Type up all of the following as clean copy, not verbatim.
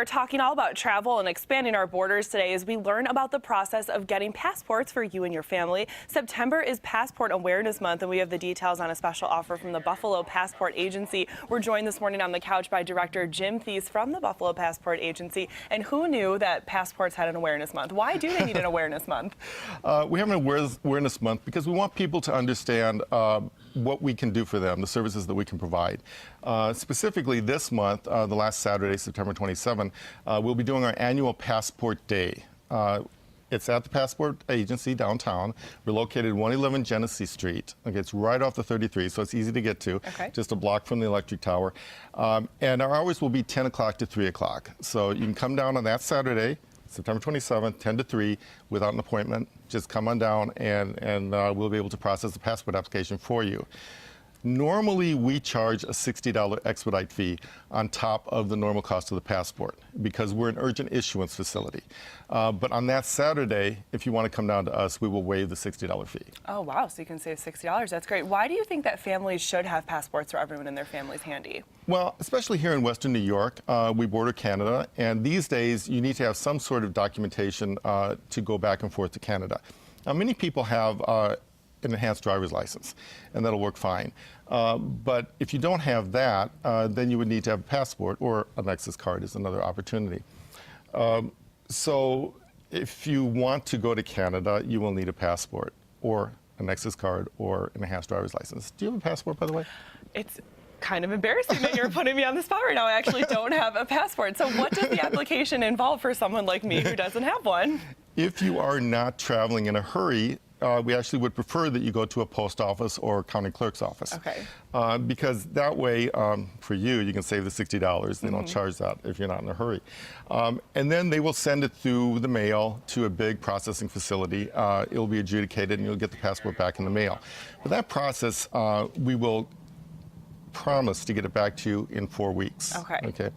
We're talking all about travel and expanding our borders today as we learn about the process of getting passports for you and your family. September is Passport Awareness Month, and we have the details on a special offer from the Buffalo Passport Agency. We're joined this morning on the couch by Director Jim Thies from the Buffalo Passport Agency. And who knew that passports had an awareness month? Why do they need an awareness month? We have an awareness month because we want people to understand what we can do for them, the services that we can provide. Specifically this month, the last Saturday, September 27, we'll be doing our annual Passport Day. It's at the Passport Agency downtown. We're located at 111 Genesee Street. Okay, it's right off the 33, so it's easy to get to, just a block from the electric tower. And our hours will be 10 o'clock to 3 o'clock. So you can come down on that Saturday, September 27th, 10 to 3, without an appointment. Just come on down and we'll be able to process the passport application for you. Normally, we charge a $60 expedite fee on top of the normal cost of the passport because we're an urgent issuance facility. But on that Saturday, if you want to come down to us, we will waive the $60 fee. Oh, wow. So you can save $60. That's great. Why do you think that families should have passports for everyone in their families handy? Well, especially here in Western New York, we border Canada, and these days you need to have some sort of documentation to go back and forth to Canada. Now, many people have an enhanced driver's license, and that'll work fine. But if you don't have that, then you would need to have a passport, or a Nexus card is another opportunity. So if you want to go to Canada, you will need a passport, or a Nexus card, or an enhanced driver's license. Do you have a passport, by the way? It's kind of embarrassing that you're putting me on the spot right now. I actually don't have a passport. So what does the application involve for someone like me who doesn't have one? If you are not traveling in a hurry, we actually would prefer that you go to a post office or county clerk's office. Okay. Because that way, for you can save the $60. They don't charge that if you're not in a hurry. And then they will send it through the mail to a big processing facility. It'll be adjudicated and you'll get the passport back in the mail. But that process, we will promise to get it back to you in 4 weeks. Okay.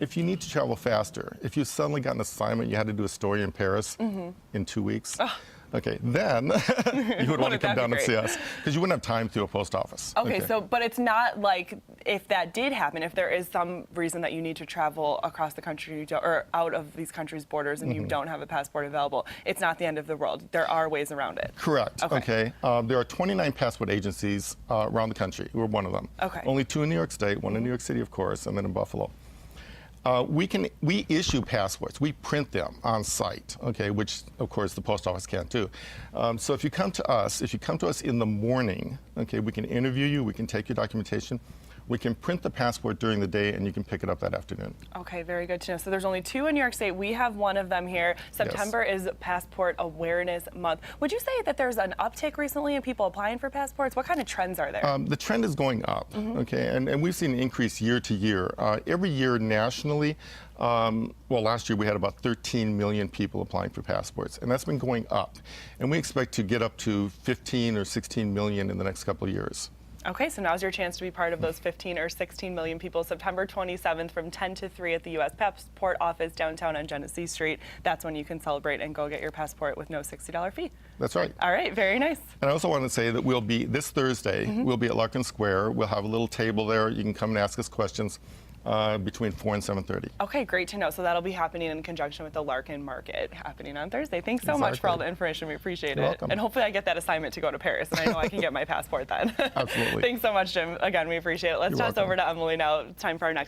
If you need to travel faster, if you suddenly got an assignment, you had to do a story in Paris in 2 weeks. Okay, then you would want to come down and see us because you wouldn't have time through a post office. Okay, so, but it's not like if that did happen, if there is some reason that you need to travel across the country or out of these countries' borders and you don't have a passport available, it's not the end of the world. There are ways around it. Correct. Okay. There are 29 passport agencies around the country. We're one of them. Okay. Only 2 in New York State, 1 in New York City, of course, and then in Buffalo. We issue passports. We print them on site, okay, which of course the post office can't do. So if you come to us in the morning, okay, we can interview you, we can take your documentation, we can print the passport during the day, and you can pick it up that afternoon. Okay, very good to know. So there's only 2 in New York State. We have one of them here. September is Passport Awareness Month. Would you say that there's an uptick recently in people applying for passports? What kind of trends are there? The trend is going up, okay, and we've seen an increase year to year. Every year nationally, well, last year we had about 13 million people applying for passports, and that's been going up. And we expect to get up to 15 or 16 million in the next couple of years. Okay, so now's your chance to be part of those 15 or 16 million people. September 27th from 10 to 3 at the U.S. Passport Office downtown on Genesee Street. That's when you can celebrate and go get your passport with no $60 fee. That's right. All right, very nice. And I also want to say that we'll be, this Thursday, we'll be at Larkin Square. We'll have a little table there. You can come and ask us questions between 4 and 7:30. Okay, great to know. So that'll be happening in conjunction with the Larkin Market happening on Thursday. Thanks so much for all the information. We appreciate You're it. welcome. And hopefully I get that assignment to go to Paris, and I know I can get my passport then. Absolutely. Thanks so much, Jim. Again, we appreciate it. Let's toss over to Emily now. Time for our next